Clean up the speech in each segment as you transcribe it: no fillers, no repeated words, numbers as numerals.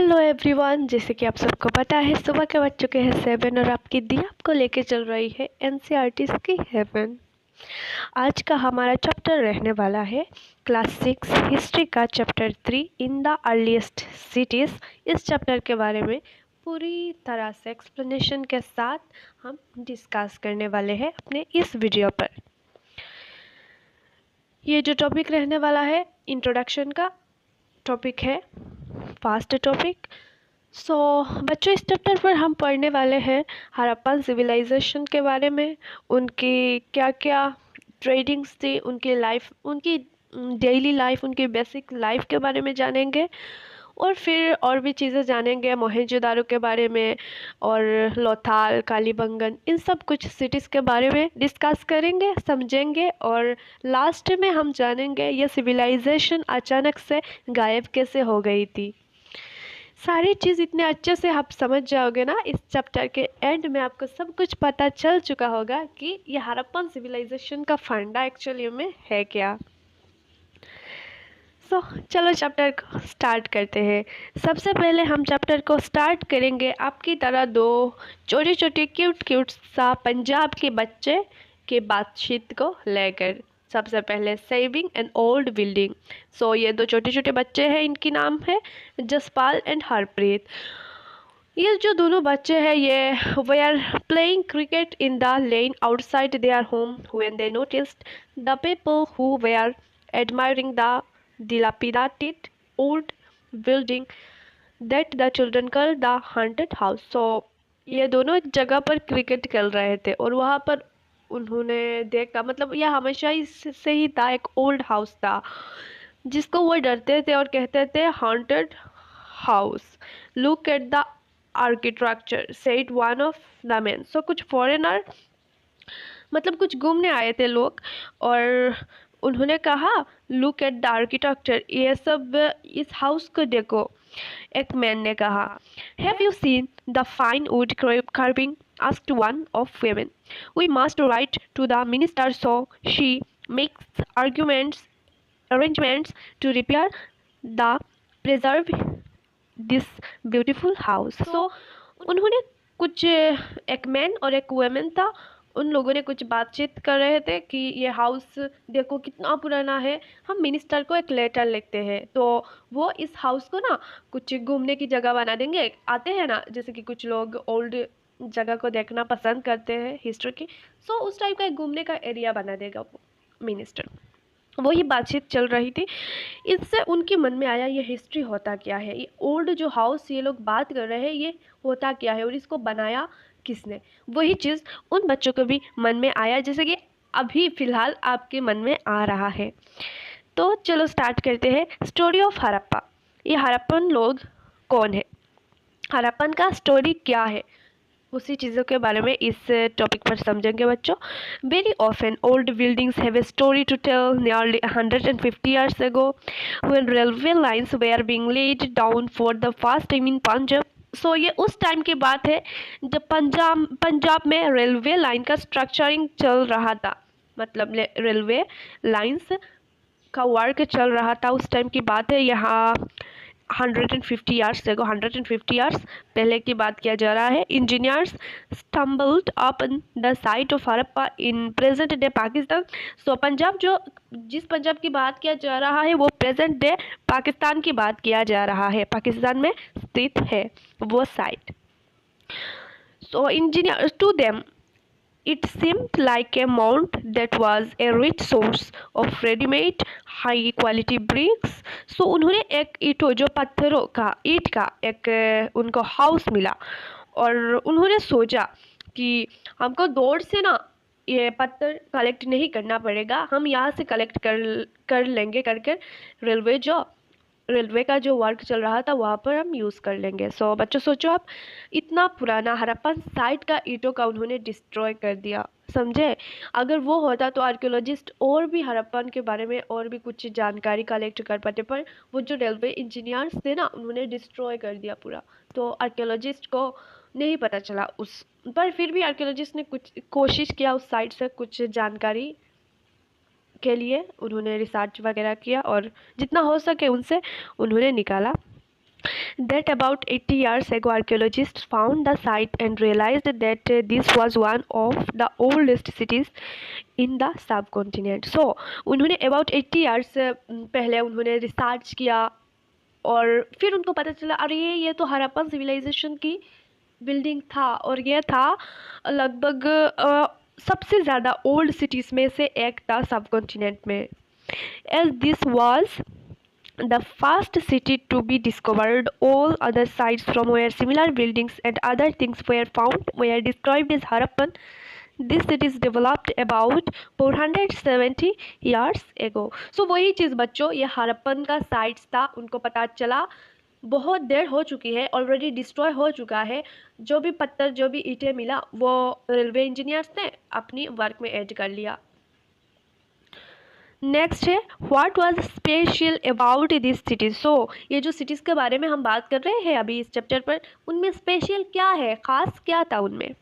Hello everyone, जैसे कि आप सबको पता है सुबह के बज चुके हैं 7 और आपकी दी आपको लेके चल रही है एनसीईआरटी की हेवन। आज का हमारा चैप्टर रहने वाला है क्लास 6 हिस्ट्री का chapter 3 in the earliest cities. इस चैप्टर के बारे में पूरी तरह से एक्सप्लेनेशन के साथ हम डिस्कस करने वाले हैं अपने इस वीडियो पर। ये जो टॉपिक रहने वाला है इंट्रोडक्शन का टॉपिक है, फास्ट टॉपिक। बच्चों, इस चैप्टर पर हम पढ़ने वाले हैं हड़प्पन सिविलाइजेशन के बारे में, उनकी क्या क्या ट्रेडिंग्स थी, उनकी लाइफ, उनकी डेली लाइफ, उनकी बेसिक लाइफ के बारे में जानेंगे और फिर और भी चीज़ें जानेंगे मोहनजोदारो के बारे में और लोथाल, कालीबंगन, इन सब कुछ सिटीज़ के बारे में डिस्कस करेंगे, समझेंगे और लास्ट में हम जानेंगे ये सिविलाइजेशन अचानक से गायब कैसे हो गई थी। सारी चीज़ इतने अच्छे से आप समझ जाओगे ना, इस चैप्टर के एंड में आपको सब कुछ पता चल चुका होगा कि ये हड़प्पन सिविलाइजेशन का फंडा एक्चुअली में है क्या। चलो चैप्टर को स्टार्ट करते हैं। सबसे पहले हम चैप्टर को स्टार्ट करेंगे आपकी तरह दो छोटे छोटे क्यूट सा पंजाब के बच्चे के बातचीत को लेकर। सबसे पहले सेविंग एन ओल्ड बिल्डिंग। ये दो छोटे छोटे बच्चे हैं, इनकी नाम है जसपाल एंड हरप्रीत। ये जो दोनों बच्चे हैं ये they are playing cricket in the lane outside their home when they noticed the people who were admiring the dilapidated old building that the children called the haunted house। ये दोनों एक जगह पर क्रिकेट खेल रहे थे और वहाँ पर उन्होंने देखा, मतलब यह हमेशा से ही था, एक ओल्ड हाउस था जिसको वो डरते थे और कहते थे haunted house. Look at the architecture said one of the man. कुछ फॉरेनर, मतलब कुछ घूमने आए थे लोग और उन्होंने कहा लुक एट द आर्किटेक्चर, ये सब इस हाउस को देखो। एक मैन ने कहा have you seen the fine wood carving, asked one of women। We must write to the minister so she makes arrangements to repair the preserve this beautiful house। उन्होंने कुछ, एक मैन और एक वुमेन था, उन लोगों ने कुछ बातचीत कर रहे थे कि ये हाउस देखो कितना पुराना है, हम मिनिस्टर को एक लेटर लिखते हैं तो वो इस हाउस को ना कुछ घूमने की जगह बना देंगे। आते हैं ना, जैसे कि कुछ लोग ओल्ड जगह को देखना पसंद करते हैं हिस्ट्री की, उस टाइप का एक घूमने का एरिया बना देगा वो मिनिस्टर। वही बातचीत चल रही थी। इससे उनके मन में आया ये हिस्ट्री होता क्या है, ये ओल्ड जो हाउस ये लोग बात कर रहे हैं ये होता क्या है और इसको बनाया किसने। वही चीज़ उन बच्चों को भी मन में आया जैसे कि अभी फ़िलहाल आपके मन में आ रहा है। तो चलो स्टार्ट करते हैं स्टोरी ऑफ हड़प्पा। ये हड़प्पन लोग कौन है, हड़प्पन का स्टोरी क्या है, उसी चीज़ों के बारे में इस टॉपिक पर समझेंगे बच्चों। Very often old buildings have a story to tell. Nearly 150 years ago when railway lines were being laid down for the first time in Punjab। ये उस टाइम की बात है जब पंजाब में रेलवे लाइन का स्ट्रक्चरिंग चल रहा था, मतलब रेलवे लाइंस का वर्क चल रहा था, उस टाइम की बात है। यहाँ 150 years ago, 150 years पहले की बात किया जा रहा है। Engineers stumbled upon the site of Harappa in present day Pakistan. Punjab, जिस पंजाब की बात किया जा रहा है वो प्रेजेंट डे पाकिस्तान की बात किया जा रहा है, पाकिस्तान में स्थित है वो site. Engineer to them it seemed like a mount that was a rich source of ready-made high quality bricks। उन्होंने एक ईंटों, जो पत्थरों का, ईंट का एक उनको हाउस मिला और उन्होंने सोचा कि हमको दूर से ना ये पत्थर कलेक्ट नहीं करना पड़ेगा, हम यहाँ से कलेक्ट कर लेंगे करके रेलवे का जो वर्क चल रहा था वहाँ पर हम यूज़ कर लेंगे। बच्चों सोचो आप, इतना पुराना हड़प्पन साइट का ईंटों का उन्होंने डिस्ट्रॉय कर दिया, समझे। अगर वो होता तो आर्कियोलॉजिस्ट और भी हड़प्पन के बारे में और भी कुछ जानकारी कलेक्ट कर पाते, पर वो जो रेलवे इंजीनियर्स थे ना उन्होंने डिस्ट्रॉय कर दिया पूरा, तो आर्कियोलॉजिस्ट को नहीं पता चला उस पर। फिर भी आर्कियोलॉजिस्ट ने कुछ कोशिश किया उस साइट से कुछ जानकारी के लिए, उन्होंने रिसर्च वगैरह किया और जितना हो सके उनसे उन्होंने निकाला। that about 80 years ago archaeologists found the site and realized that this was one of the oldest cities in the subcontinent. So उन्होंने about 80 years पहले उन्होंने रिसर्च किया और फिर उनको पता चला अरे ये तो हड़प्पन सिविलाइजेशन की बिल्डिंग था और ये था लगभग सबसे ज़्यादा ओल्ड सिटीज़ में से एक था सबकॉन्टिनेंट में. As this was the first city to be discovered, all other sites from where similar buildings and other things were found were described as Harappan. This city is developed about 470 years ago. So वही चीज़ बच्चों, ये हड़प्पन का sites था, उनको पता चला बहुत देर हो चुकी है, ऑलरेडी डिस्ट्रॉय हो चुका है. जो भी पत्थर जो भी ईंटें मिला वो रेलवे इंजीनियर्स ने अपनी वर्क में ऐड कर लिया. नेक्स्ट है what was special about this cities. So ये जो सिटीज़ के बारे में हम बात कर रहे हैं अभी इस चैप्टर पर, उनमें स्पेशल क्या है, ख़ास क्या था उनमें.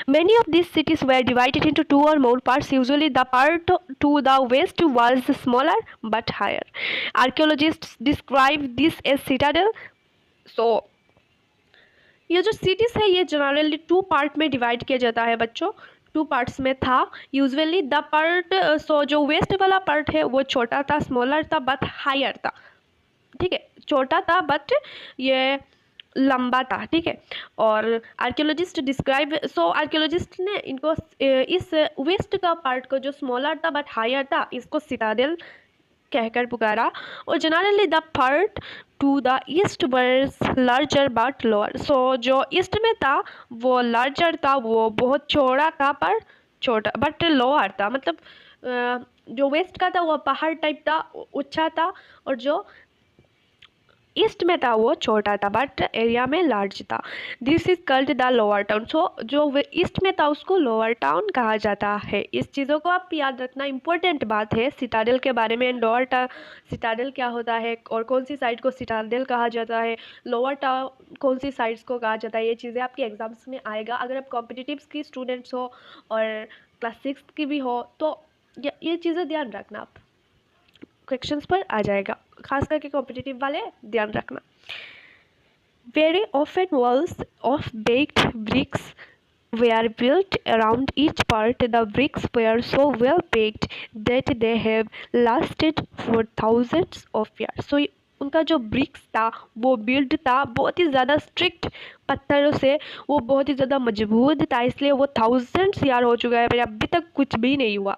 Many of these cities were divided into two or more parts. Usually the part to the west was smaller but higher. Archaeologists describe this as citadel. So ये जो cities है ये जनरली टू पार्ट में divide किया जाता है बच्चों, two parts में था. यूजुअली द पार्ट सो जो वेस्ट वाला पार्ट है वो छोटा था, स्मॉलर था बट हायर था. ठीक है, छोटा था बट ये लंबा था. ठीक है, और आर्कियोलॉजिस्ट डिस्क्राइब, सो आर्कियोलॉजिस्ट ने इनको इस वेस्ट का पार्ट को जो स्मॉलर था बट हायर था इसको सिटाडेल कहकर पुकारा. और generally the part to the east was larger but lower. So जो ईस्ट में था वो लार्जर था, वो बहुत चौड़ा था पर छोटा बट लोअर था. मतलब जो वेस्ट का था वो पहाड़ टाइप था, ऊंचा था, और जो ईस्ट में था वो छोटा था बट एरिया में लार्ज था. This is called the lower town. So जो ईस्ट में था उसको लोअर टाउन कहा जाता है. इस चीज़ों को आप याद रखना, इंपॉर्टेंट बात है सिटाडेल के बारे में. लोअर टाउन सिटाडेल क्या होता है और कौन सी साइड को सिटाडेल कहा जाता है, लोअर टाउन कौन सी साइड्स को कहा जाता है, ये चीज़ें आपके एग्जाम्स में आएगा. अगर आप कॉम्पिटिटिव्स की स्टूडेंट्स हो और क्लास 6 की भी हो तो ये चीज़ें ध्यान रखना, आप क्वेश्चंस पर आ जाएगा, खास करके कॉम्पिटिटिव वाले ध्यान रखना. Very often walls of baked bricks were built around each part. The bricks were so well baked that they have lasted for thousands of years. So उनका जो ब्रिक्स था वो बिल्ड था बहुत ही ज़्यादा स्ट्रिक्ट पत्थरों से, वो बहुत ही ज़्यादा मजबूत था, इसलिए वो थाउजेंड्स ईयर हो चुका है पर अभी तक कुछ भी नहीं हुआ.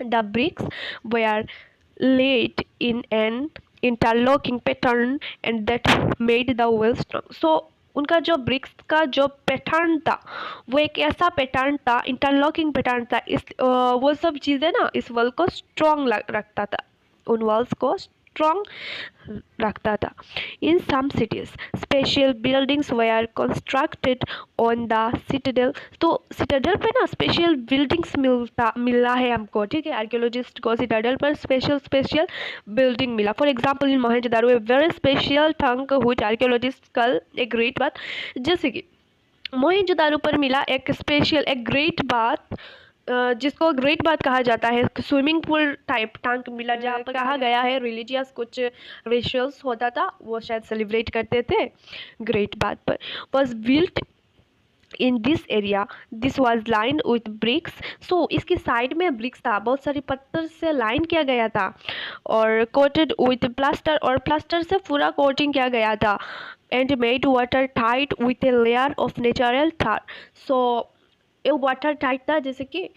The bricks were laid in an interlocking pattern and that made the wall strong. So उनका जो ब्रिक्स का जो पैटर्न था वो एक ऐसा पैटर्न था, इंटरलॉकिंग पैटर्न था. इस वो सब चीज़ें ना इस वॉल को स्ट्रॉन्ग रखता था, उन वॉल्स को स्ट्रॉन्ग रखता था. In some cities special buildings were constructed on the citadel. तो सिटाडेल पे ना स्पेशल बिल्डिंग्स मिला है हमको. ठीक है, आर्कियोलॉजिस्ट को सिटाडेल पर स्पेशल बिल्डिंग मिला. For example in Mohenjodaro a very special thing which archaeologist call a great bath. जैसे कि मोहनजोदारो पर मिला एक ग्रेट बाथ, जिसको ग्रेट बाथ कहा जाता है. स्विमिंग पूल टाइप टैंक मिला जहाँ पर कहा गया है रिलीजियस कुछ रिचुअल्स होता था, वो शायद सेलिब्रेट करते थे ग्रेट बाथ पर. Was built in this area. This was line with bricks. So इसकी साइड में ब्रिक्स था, बहुत सारी पत्थर से लाइन किया गया था और कोटेड विथ प्लास्टर, और प्लास्टर से पूरा कोटिंग किया गया था. And made water tight with a layer of natural tar. So ये वाटर टाइट था, जैसे कि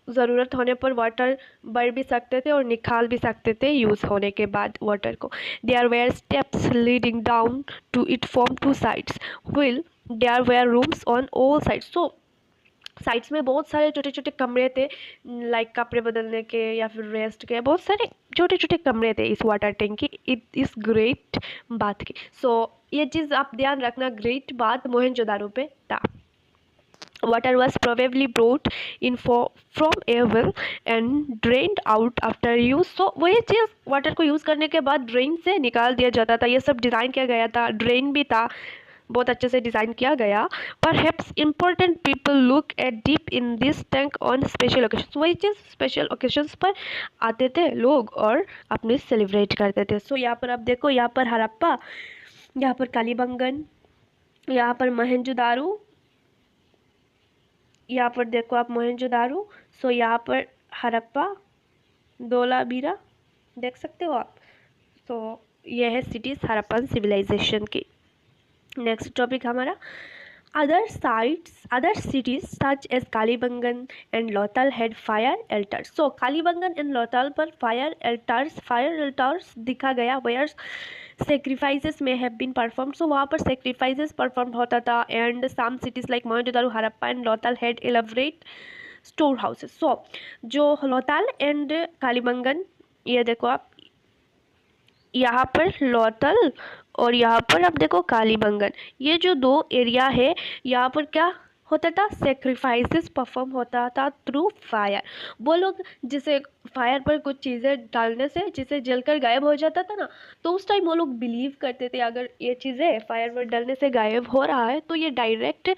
ज़रूरत होने पर वाटर बढ़ भी सकते थे और निकाल भी सकते थे यूज़ होने के बाद वाटर को. There were steps leading down to it from two sides while there were rooms on all sides. So sides में बहुत सारे छोटे छोटे कमरे थे, लाइक कपड़े बदलने के या फिर रेस्ट के, बहुत सारे छोटे छोटे कमरे थे इस वाटर टैंक की, इस ग्रेट बाथ की. सो ये चीज़ आप ध्यान रखना, ग्रेट बाथ मोहनजोदारो पे था. Water was probably brought in from a well and drained out after use. So वही चीज़ वाटर को यूज़ करने के बाद ड्रेन से निकाल दिया जाता था. ये सब डिज़ाइन किया गया था, ड्रेन भी था, बहुत अच्छे से डिज़ाइन किया गया. Perhaps important people look at deep in this tank on special occasions. वही चीज़ स्पेशल ओकेजन्स पर आते थे लोग और अपने सेलिब्रेट करते थे. सो यहाँ पर आप देखो, यहाँ पर हड़प्पा यहाँ पर कालीबंगन, यहाँ पर मोहनजोदारो, यहाँ पर देखो आप मोहनजोदारो। सो यहाँ पर हड़प्पा, धोलावीरा देख सकते हो आप। सो यह है सिटीज़ हड़प्पन सिविलाइजेशन की। नेक्स्ट टॉपिक हमारा other cities such as Kalibangan and Lothal had fire altars. So Kalibangan and Lothal पर fire altars दिखा गया where sacrifices may have been performed. So वहाँ पर sacrifices performed होता था and some cities like Mohenjo-daro, Harappa and Lothal had elaborate storehouses. So जो Lothal and Kalibangan, ये देखो आप, यहाँ पर लोथल और यहाँ पर आप देखो कालीबंगन, ये जो दो एरिया है यहाँ पर क्या होता था, सेक्रीफाइसेस परफॉर्म होता था थ्रू फायर। वो लोग जिसे फायर पर कुछ चीज़ें डालने से जिसे जलकर गायब हो जाता था ना, तो उस टाइम वो लोग बिलीव करते थे अगर ये चीज़ें फायर पर डालने से गायब हो रहा है तो ये डायरेक्ट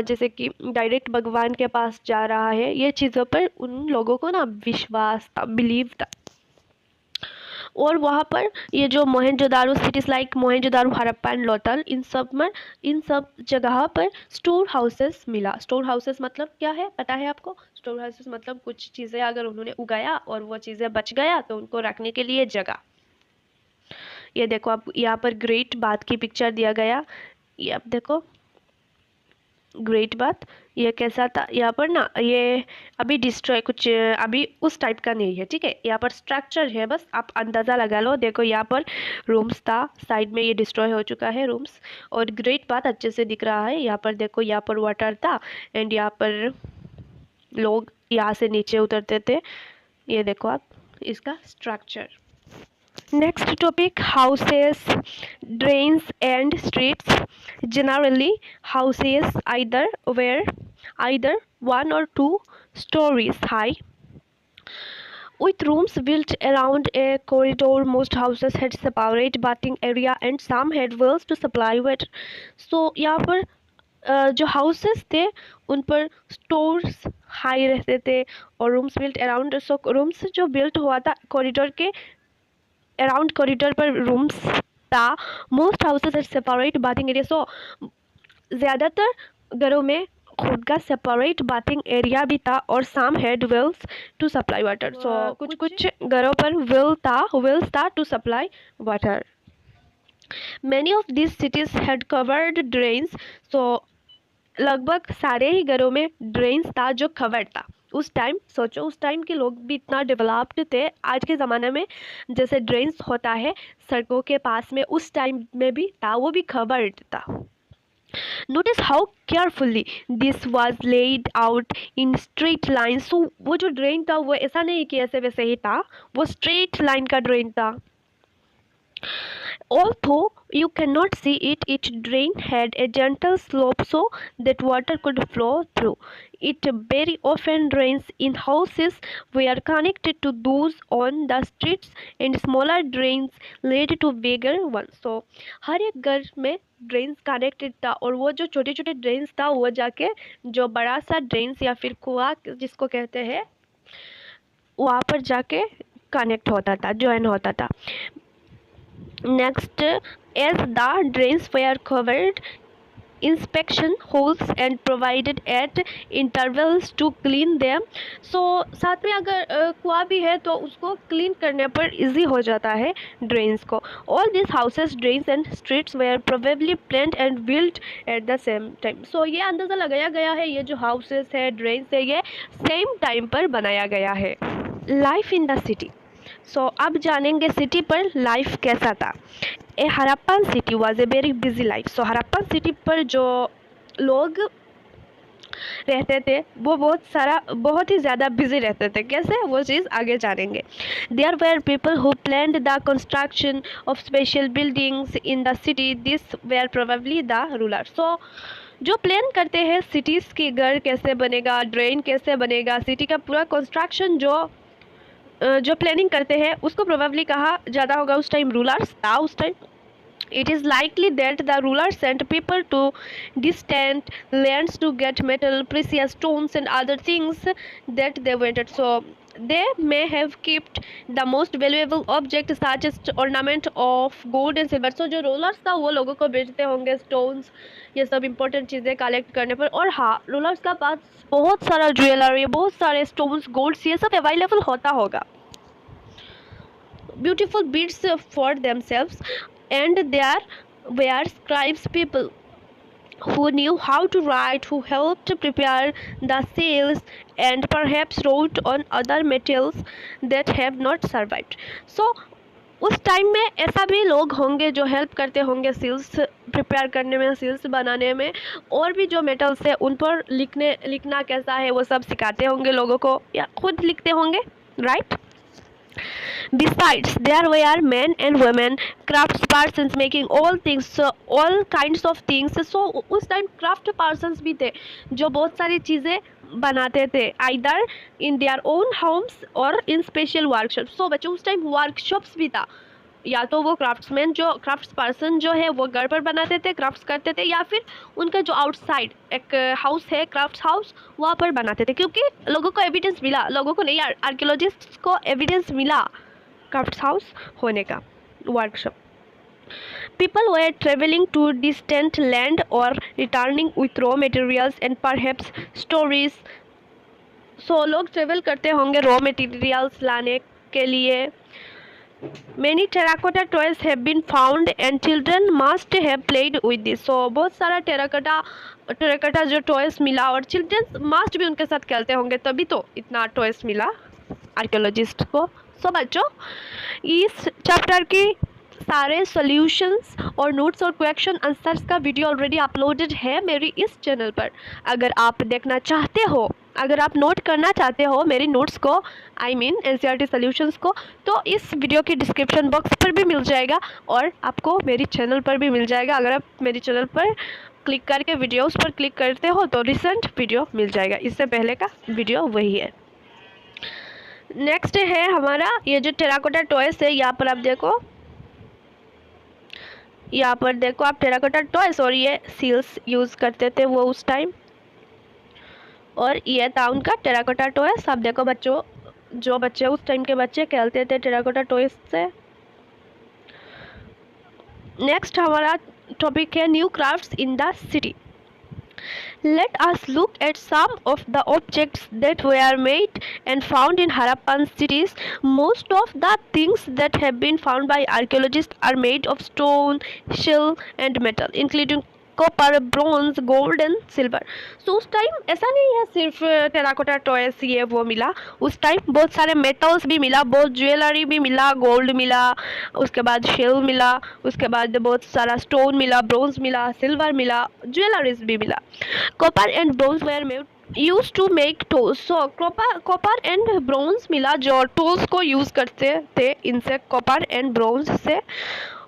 जैसे कि डायरेक्ट भगवान के पास जा रहा है। ये चीज़ों पर उन लोगों को ना विश्वास था, बिलीव था। और वहाँ पर ये जो Mohenjodaro cities like Mohenjodaro, Harappa and Lothal, इन सब जगह पर स्टोर हाउसेस मिला। स्टोर हाउसेस मतलब क्या है पता है आपको? स्टोर हाउसेस मतलब कुछ चीज़ें अगर उन्होंने उगाया और वो चीज़ें बच गया तो उनको रखने के लिए जगह। ये देखो आप, यहाँ पर ग्रेट बाथ की पिक्चर दिया गया, ये आप देखो ग्रेट बात। ये कैसा था, यहाँ पर ना ये अभी डिस्ट्रॉय कुछ अभी उस टाइप का नहीं है, ठीक है। यहाँ पर स्ट्रक्चर है, बस आप अंदाज़ा लगा लो। देखो यहाँ पर रूम्स था, साइड में ये डिस्ट्रॉय हो चुका है रूम्स, और ग्रेट बात अच्छे से दिख रहा है। यहाँ पर देखो, यहाँ पर वाटर था एंड यहाँ पर लोग यहाँ से नीचे उतरते थे। ये देखो आप इसका structure. Next topic, houses, drains and streets. Generally, houses were either 1 or 2 stories high, with rooms built around a corridor. Most houses had separate bathing area and some had wells to supply water. So यहाँ पर जो houses थे उन पर stores high रहते थे और rooms built around. So rooms जो बिल्ट हुआ था कॉरिडोर के अराउंड, कॉरिडोर पर रूम्स था। Most houses had separate bathing area. So ज़्यादातर घरों में खुद का सेपरेट बाथिंग एरिया भी था और some had wells to supply water. So कुछ घरों पर वेल्स था to supply water. Many of this cities had covered drains. So लगभग सारे ही घरों में ड्रेन्स था जो कवर्ड था। उस टाइम सोचो, उस टाइम के लोग भी इतना डेवलप्ड थे। आज के ज़माने में जैसे ड्रेन्स होता है सड़कों के पास में, उस टाइम में भी था, वो भी कवर्ड था। Notice how carefully this was laid out in straight line. So वो जो ड्रेन था वो ऐसा नहीं कि ऐसे वैसे ही था, वो स्ट्रेट लाइन का ड्रेन था। Although you cannot see it, its drain had a gentle slope so that water could flow through. It very often drains in houses were connected to those on the streets, and smaller drains led to bigger ones. So हर एक घर में drains connected था और वो जो छोटे छोटे drains था वो जाके जो बड़ा सा ड्रेन्स या फिर कुआं जिसको कहते हैं वहाँ पर जाके कनेक्ट होता था, ज्वाइन होता था। Next, as the drains were covered, inspection holes and provided at intervals to clean them. So साथ में अगर कुआं भी है तो उसको क्लीन करने पर इजी हो जाता है ड्रेन्स को। All these houses, drains and streets were probably planned and built at the same time. So ये अंदाज़ा लगाया गया है, ये जो हाउसेस है, ड्रेन्स है, ये सेम टाइम पर बनाया गया है। Life in the city. So अब जानेंगे सिटी पर लाइफ कैसा था। A Harappan city was a very busy life. So Harappan city पर जो लोग रहते थे वो बहुत ही ज़्यादा बिजी रहते थे। कैसे, वो चीज़ आगे जानेंगे। There were people who planned the construction of special buildings in the city. This were probably the ruler. So जो प्लान करते हैं सिटीज़ की, घर कैसे बनेगा, ड्रेन कैसे बनेगा, सिटी का पूरा कंस्ट्रक्शन जो प्लानिंग करते हैं उसको प्रोबेबली कहा जाता होगा उस टाइम रूलर्स था उस time. It is likely that the rulers sent people to distant lands to get metal, precious stones and other things that they wanted. So they may have kept the most valuable objects such as ornament of gold and silver. So जो rollers था वो लोगों को बेचते होंगे stones, ये सब important चीज़ें कलेक्ट करने पर। और हाँ, रोलर्स का पास बहुत सारा ज्वेलरी, बहुत सारे स्टोन्स, गोल्ड्स, ये सब अवेलेबल होता होगा। Beautiful beads for themselves, and there were scribes, people who knew how to write, who helped prepare the seals, and perhaps wrote on other metals that have not survived. So उस time में ऐसा भी लोग होंगे जो help करते होंगे seals prepare करने में, सील्स बनाने में, और भी जो मेटल्स है उन पर लिखना कैसा है वो सब सिखाते होंगे लोगों को, या खुद लिखते होंगे, right. Besides, there were men and women, craftspersons making all things, all kinds of things. So उस टाइम क्राफ्ट पर्सन्स भी थे जो बहुत सारी चीज़ें बनाते थे, either in their own homes और in special workshops. So बच्चों उस टाइम वर्कशॉप्स भी था, या तो वो क्राफ्ट्समैन जो क्राफ्ट्स पर्सन जो है वो घर पर बनाते थे, क्राफ्ट्स करते थे, या फिर उनका जो आउटसाइड एक हाउस है, क्राफ्ट्स हाउस, वहाँ पर बनाते थे, क्योंकि लोगों को एविडेंस मिला, लोगों को नहीं, आर्कियोलॉजिस्ट को एविडेंस मिला क्राफ्ट्स हाउस होने का, workshop. People were traveling to distant land or returning with raw materials and perhaps stories. So लोग ट्रेवल करते होंगे रॉ मटेरियल्स लाने के लिए। Many terracotta toys have been found and children must have played with this. So बहुत सारा terracotta जो toys मिला और चिल्ड्रंस मस्ट भी उनके साथ खेलते होंगे, तभी तो इतना टॉयस मिला आर्कियोलॉजिस्ट को। सो बच्चों, इस चैप्टर की सारे सॉल्यूशंस और नोट्स और क्वेश्चन आंसर्स का वीडियो ऑलरेडी अपलोडेड है मेरी इस चैनल पर। अगर आप देखना चाहते हो, अगर आप नोट करना चाहते हो मेरी नोट्स को, आई मीन एनसीईआरटी सॉल्यूशंस को, तो इस वीडियो की डिस्क्रिप्शन बॉक्स पर भी मिल जाएगा और आपको मेरी चैनल पर भी मिल जाएगा। अगर आप मेरी चैनल पर क्लिक करके वीडियोस पर क्लिक करते हो तो रिसेंट वीडियो मिल जाएगा, इससे पहले का वीडियो वही है। नेक्स्ट है हमारा ये जो टेराकोटा टॉयस है, यहाँ पर आप देखो, यहाँ पर देखो आप टेराकोटा टॉयस, और ये सील्स यूज़ करते थे वो उस टाइम, और ये था उनका टेराकोटा टॉयस। आप देखो बच्चों, जो बच्चे उस टाइम के बच्चे खेलते थे टेराकोटा टॉयस से। नेक्स्ट हमारा टॉपिक है new crafts in the city. Let us look at some of the objects that were made and found in Harappan cities. Most of the things that have been found by archaeologists are made of stone, shell and metal, including copper, bronze, gold and silver. So उस time ऐसा नहीं है सिर्फ terracotta toys ये वो मिला, उस time बहुत सारे मेटल्स भी मिला, बहुत ज्वेलरी भी मिला, गोल्ड मिला, उसके बाद शेल मिला, उसके बाद बहुत सारा स्टोन मिला, ब्रॉन्ज मिला, सिल्वर मिला, ज्वेलरीज भी मिला। Copper and bronze were made use to make tools. So copper and bronze मिला जो टूल्स को यूज़ करते थे, इनसे कॉपर एंड ब्रॉन्ज से।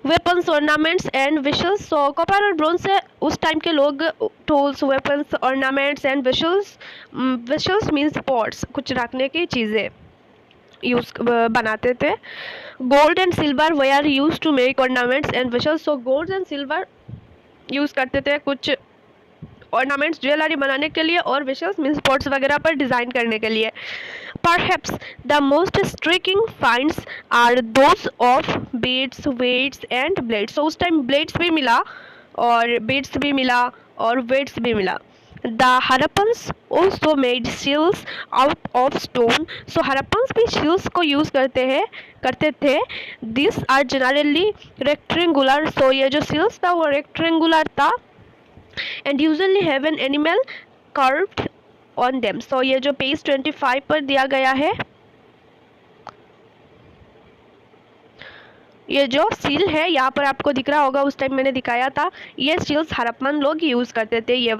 Weapons, ornaments and vessels. So copper और ब्रॉन्ज से उस टाइम के लोग tools, weapons, ornaments and vessels means pots, कुछ रखने की चीज़ें यूज बनाते थे। Gold and silver were use to make ornaments and vessels. So gold and silver use करते थे कुछ ऑर्नामेंट्स, ज्वेलरी बनाने के लिए, और विशल्स मीन्स पॉट्स वगैरह पर डिज़ाइन करने के लिए। Perhaps the most striking finds are those of beads, weights and blades. So उस टाइम blades भी मिला और beads भी मिला और weights भी मिला। The Harappans also made shields out of stone. So Harappans भी shields को यूज़ करते थे। These are generally rectangular. So ये जो shields था वो rectangular था and usually have an animal carved on them. So ये जो पेज 25 पर दिया गया है, ये जो सील है यहाँ पर आपको दिख रहा होगा, उस टाइम मैंने दिखाया था, ये सील्स हड़प्पन लोग यूज़ करते थे, ये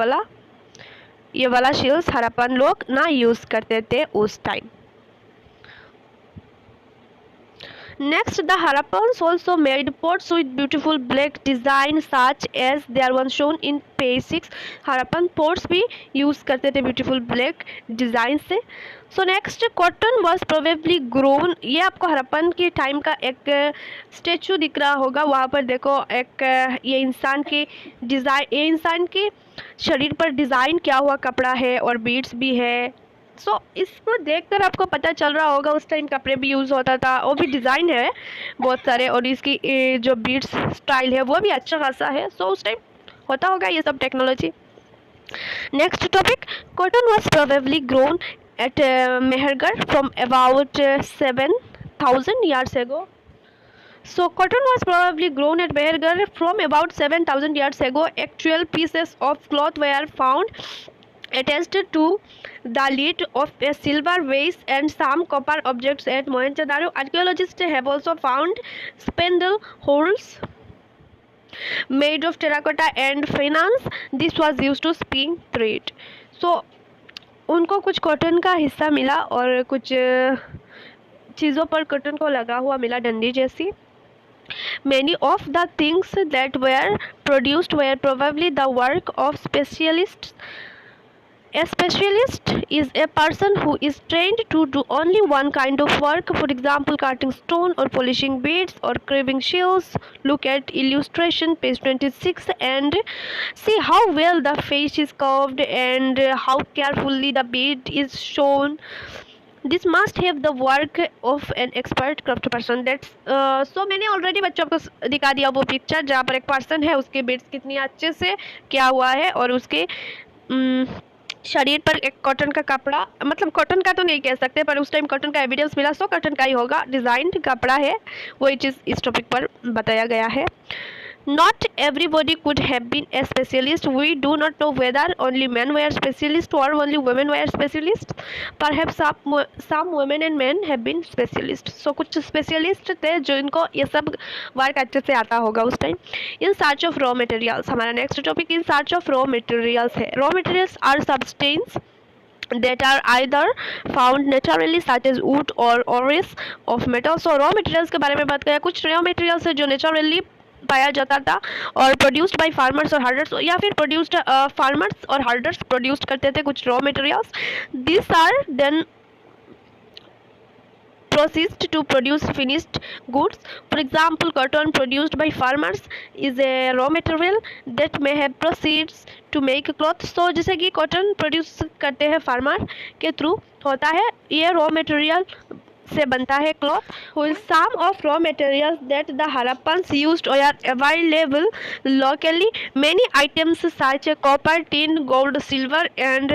वाला सील्स हड़प्पन लोग ना यूज़ करते थे उस time. Next, the Harappans also made pots with beautiful black design such as there one shown in page 6. Harappan pots भी use करते थे beautiful black design से। So next, cotton was probably grown. ये आपको हड़प्पन के टाइम का एक statue दिख रहा होगा, वहाँ पर देखो एक ये इंसान की डिज़ाइन, ये इंसान के शरीर पर डिज़ाइन किया हुआ कपड़ा है और बीड्स भी है, सो इसको देखकर आपको पता चल रहा होगा उस टाइम कपड़े भी यूज़ होता था, वो भी डिज़ाइन है बहुत सारे, और इसकी जो बीड्स स्टाइल है वो भी अच्छा खासा है। सो उस टाइम होता होगा ये सब technology. Next topic, cotton was probably grown at Mehrgarh from about 7,000 years ago. So cotton was probably grown at Mehergarh from about 7,000 years ago. Actual pieces of cloth were found attached to the lid of a silver vase and some copper objects at Mohenjo-daro. Archaeologists have also found spindle holes made of terracotta and finance. This was used to spin thread. So उनको कुछ cotton का हिस्सा मिला और कुछ चीज़ों पर cotton को लगा हुआ मिला, डंडी जैसी। Many of the things that were produced were probably the work of specialists. A specialist is a person who is trained to do only one kind of work, for example, cutting stone or polishing beads or carving shells. Look at illustration page 26 and see how well the face is carved and how carefully the bead is shown. This must have the work of an expert craft person. That's so मैंने already बच्चों को दिखा दिया वो picture जहाँ पर एक person है, उसके बीड्स कितनी अच्छे से क्या हुआ है और उसके शरीर पर एक कॉटन का कपड़ा, मतलब कॉटन का तो नहीं कह सकते पर उस टाइम कॉटन का एविडेंस मिला, सो कॉटन का ही होगा, डिज़ाइन कपड़ा है, वही चीज़ इस टॉपिक पर बताया गया है। Not everybody could have been a specialist. We do not know whether only men were specialists or only women were specialists. Perhaps some women and men have been specialists. So कुछ specialist थे जो इनको ये सब work अच्छे से आता होगा उस time. In search of raw materials, हमारा next topic in search of raw materials है। Raw materials are substances that are either found naturally such as wood or ores of metal. So raw materials के बारे में बात करें, कुछ raw materials है जो naturally पाया जाता था और प्रोड्यूस्ड बाय फार्मर्स और हर्डर्स, या फिर प्रोड्यूस्ड फार्मर्स और हर्डर्स प्रोड्यूस करते थे कुछ raw materials. This are then processed to produce finished goods. For example, cotton produced by farmers is a raw material that may have proceeds to make cloth. So जैसे कि cotton produce करते हैं farmer के through होता है, ये raw material से बनता है cloth. Some of raw materials that the Harappans used are available locally. Many items such as copper, tin, gold, silver and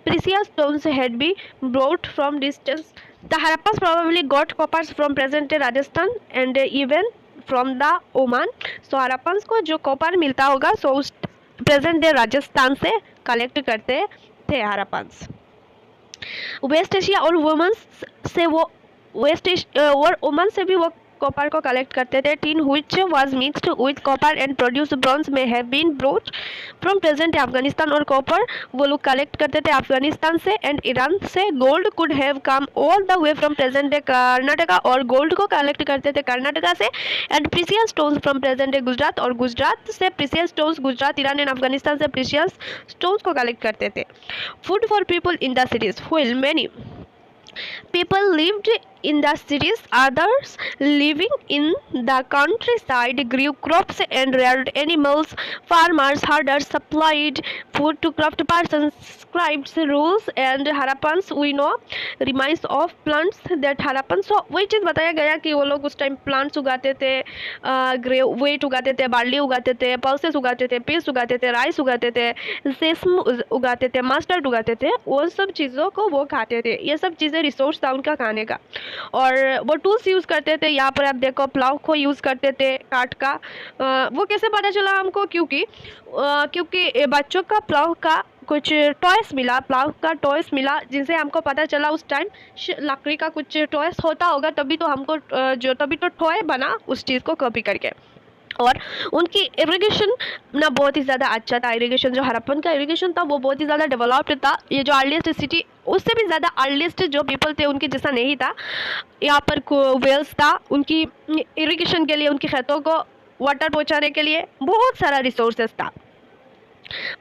precious stones had been brought from distance. The Harappans probably got coppers from present-day Rajasthan and even from the Oman. So Harappans को जो copper मिलता होगा सो उस present day Rajasthan से collect करते थे Harappans. Waste Asia और Oman से भी वो कॉपर को कलेक्ट करते थे। Tin which was mixed with copper and produced bronze may have been brought from present Afghanistan, और कॉपर वो लोग कलेक्ट करते थे अफगानिस्तान से एंड ईरान से। Gold could have come all the way from present day Karnataka, और गोल्ड को कलेक्ट करते थे कर्नाटका से। And precious stones from present day Gujarat, और गुजरात से precious stones, Gujarat Iran and Afghanistan से प्रीसियस स्टोन्स को कलेक्ट करते थे। Food for people in the cities, while many people lived in the cities, others living in the countryside grew crops and reared animals. Farmers, herders supplied food to craft persons, scribes, rules and Harappans we know remains of plants that Harappans। so वही चीज़ बताया गया कि वो लोग उस time plants उगाते थे, wait उगाते थे, बार्ली उगाते थे, पल्सेस उगाते थे, पीस उगाते थे, राइस उगाते थे, सेसम उगाते थे, मस्टर्ड उगाते थे, वो सब चीज़ों को वो खाते थे। ये सब चीज़ें रिसोर्स था उनका खाने का, और वो टूल्स यूज़ करते थे। यहाँ पर आप देखो प्लाव को यूज़ करते थे काट का। वो कैसे पता चला हमको, क्योंकि बच्चों का प्लाव का कुछ टॉयस मिला, प्लाव का टॉयस मिला, जिनसे हमको पता चला उस टाइम लकड़ी का कुछ टॉयस होता होगा, तभी तो टॉय बना उस चीज़ को कॉपी करके। और उनकी इरिगेशन ना बहुत ही ज़्यादा अच्छा था। इरिगेशन जो हरप्पन का इरिगेशन था वो बहुत ही ज़्यादा डेवलप्ड था। ये जो अर्लीस्ट सिटी, उससे भी ज़्यादा अर्लीस्ट जो पीपल थे उनके जैसा नहीं था। यहाँ पर वेल्स था, उनकी इरिगेशन के लिए, उनके खेतों को वाटर पहुँचाने के लिए बहुत सारा रिसोर्सेस था।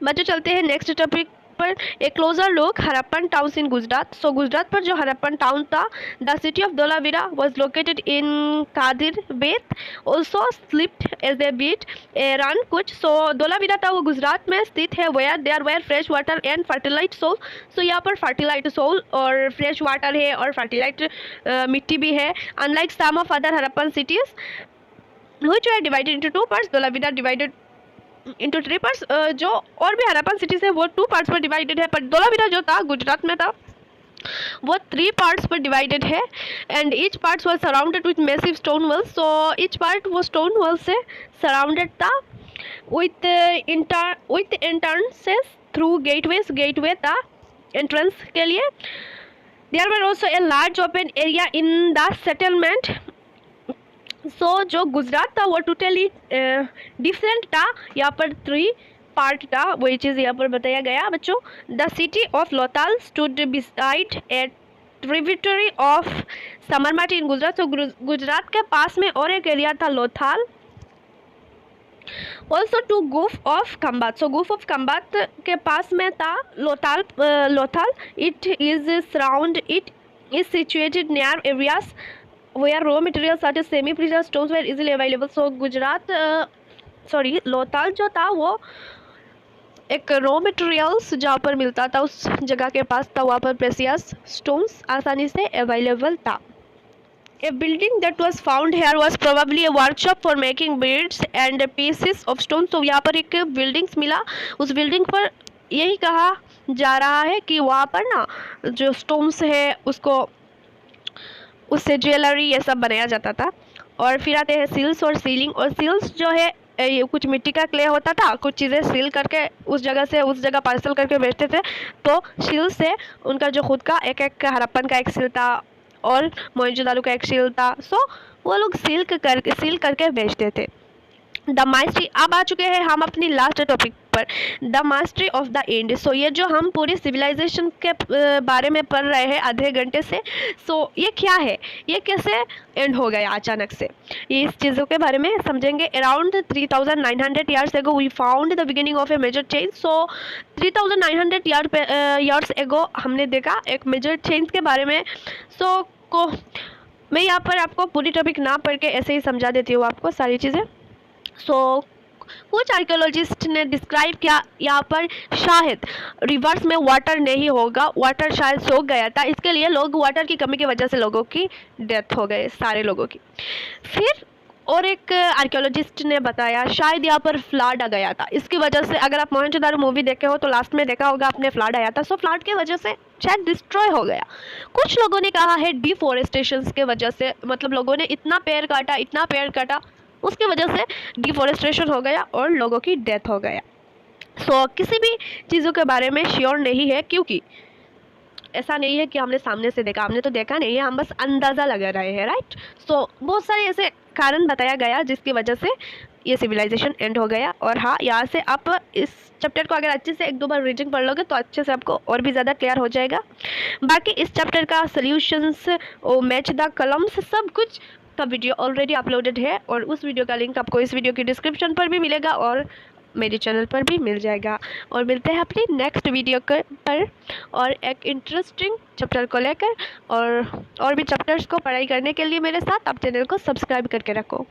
बच्चों चलते हैं नेक्स्ट टॉपिक पर एक closer look Harappan towns in Gujarat. So Gujarat पर जो हरप्पन टाउन था, the city of Dholavira was located in Khadir Bet, also slipped as a beat Rann Kutch. So Dholavira था वो गुजरात में स्थित है, where there were fresh water and fertile soil. So यहाँ पर फर्टिलाइट सोल और फ्रेश वाटर है और फर्टिलाइट मिट्टी भी है। Unlike some of other Harappan cities which were divided into two parts, Dholavira divided into three parts। जो और भी हरप्पन सिटीज है वो 2 पार्ट्स पर डिवाइडेड है, पर धोलावीरा जो था गुजरात में था वो 3 पार्ट्स पर डिवाइडेड है। And each parts was surrounded with massive stone walls. So each part वो स्टोन वॉल से सराउंडेड था with entrances through gateways. Gateway था एंट्रेंस के लिए। There were also a large open area in the settlement. So जो गुजरात था वो totally different था। यहाँ पर 3 पार्ट था, वही चीज़ यहाँ पर बताया गया बच्चों। The city of Lothal stood beside a tributary of Sabarmati in Gujarat. तो गुजरात के पास में और एक एरिया था Lothal. Also to gulf of Khambhat. So gulf of Khambhat के पास में था Lothal. It is surround it is situated near areas where raw materials such as semi-precious stones were easily available। so Lothal जो था वो एक रॉ मटेरियल्स जहाँ पर मिलता था उस जगह के पास था, वहाँ पर प्रेसियस स्टोन्स आसानी से अवेलेबल था। A building that was found here was probably a workshop for making beads and pieces of stone। so यहाँ पर एक बिल्डिंग्स मिला, उस बिल्डिंग पर यही कहा जा रहा है कि वहाँ पर ना जो स्टोन्स है उसको उससे ज्वेलरी ये सब बनाया जाता था। और फिर आते हैं सील्स और सीलिंग। और सील्स जो है ये कुछ मिट्टी का क्ले होता था, कुछ चीज़ें सील करके उस जगह से उस जगह पार्सल करके बेचते थे। तो सील से उनका जो खुद का एक हरप्पन का एक सील था और मोहनजोदारो का एक सील था। सो वो लोग सील करके बेचते थे। The mastery. अब आ चुके हैं हम अपनी लास्ट टॉपिक पर, the mastery of the end. सो ये जो हम पूरी सिविलाइजेशन के बारे में पढ़ रहे हैं आधे घंटे से, सो ये क्या है, ये कैसे एंड हो गया अचानक से, ये इस चीज़ों के बारे में समझेंगे। Around 3900 years ago we found the beginning of a major change. So 3900 years ago हमने देखा एक मेजर चेंज के बारे में। सो मैं यहाँ पर आपको पूरी टॉपिक ना पढ़ के ऐसे ही समझा देती हूँ आपको सारी चीज़ें। सो कुछ आर्कियोलॉजिस्ट ने डिस्क्राइब किया यहाँ पर शायद रिवर्स में वाटर नहीं होगा, वाटर शायद सोख गया था, इसके लिए लोग वाटर की कमी की वजह से लोगों की डेथ हो गए, सारे लोगों की। फिर और एक आर्कियोलॉजिस्ट ने बताया शायद यहाँ पर फ्लड आ गया था, इसकी वजह से, अगर आप मोहनजोदारो मूवी देखे हो तो लास्ट में देखा होगा आपने, फ्लड आया था। सो फ्लड की वजह से शायद डिस्ट्रॉय हो गया। कुछ लोगों ने कहा है डिफॉरेस्टेशन के वजह से, मतलब लोगों ने इतना पेड़ काटा उसकी वजह से डिफॉरेस्टेशन हो गया और लोगों की डेथ हो गया। सो किसी भी चीज़ों के बारे में श्योर नहीं है, क्योंकि ऐसा नहीं है कि हमने सामने से देखा, हमने तो देखा नहीं है, हम बस अंदाज़ा लगा रहे हैं, राइट। सो बहुत सारे ऐसे कारण बताया गया जिसकी वजह से ये सिविलाइजेशन एंड हो गया। और हाँ, यहाँ से आप इस चैप्टर को अगर अच्छे से 1-2 बार रीडिंग पढ़ लोगे तो अच्छे से आपको और भी ज़्यादा क्लियर हो जाएगा। बाकी इस चैप्टर का सॉल्यूशंस और मैच द कॉलम्स सब कुछ का वीडियो ऑलरेडी अपलोडेड है, और उस वीडियो का लिंक आपको इस वीडियो की डिस्क्रिप्शन पर भी मिलेगा और मेरे चैनल पर भी मिल जाएगा। और मिलते हैं अपनी नेक्स्ट वीडियो पर और एक इंटरेस्टिंग चैप्टर को लेकर। और भी चैप्टर्स को पढ़ाई करने के लिए मेरे साथ आप चैनल को सब्सक्राइब करके रखो।